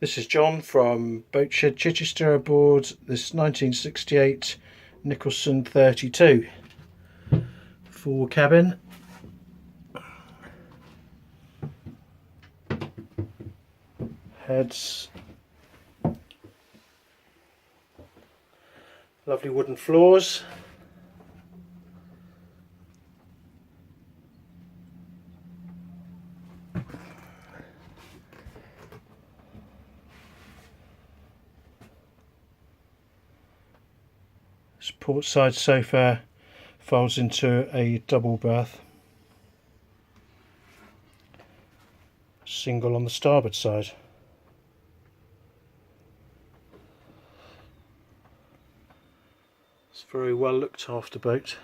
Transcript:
This is John from Boatshed, Chichester, aboard this 1968 Nicholson 32. Full cabin. Heads. Lovely wooden floors. This port side sofa folds into a double berth. Single on the starboard side. It's a very well looked after boat.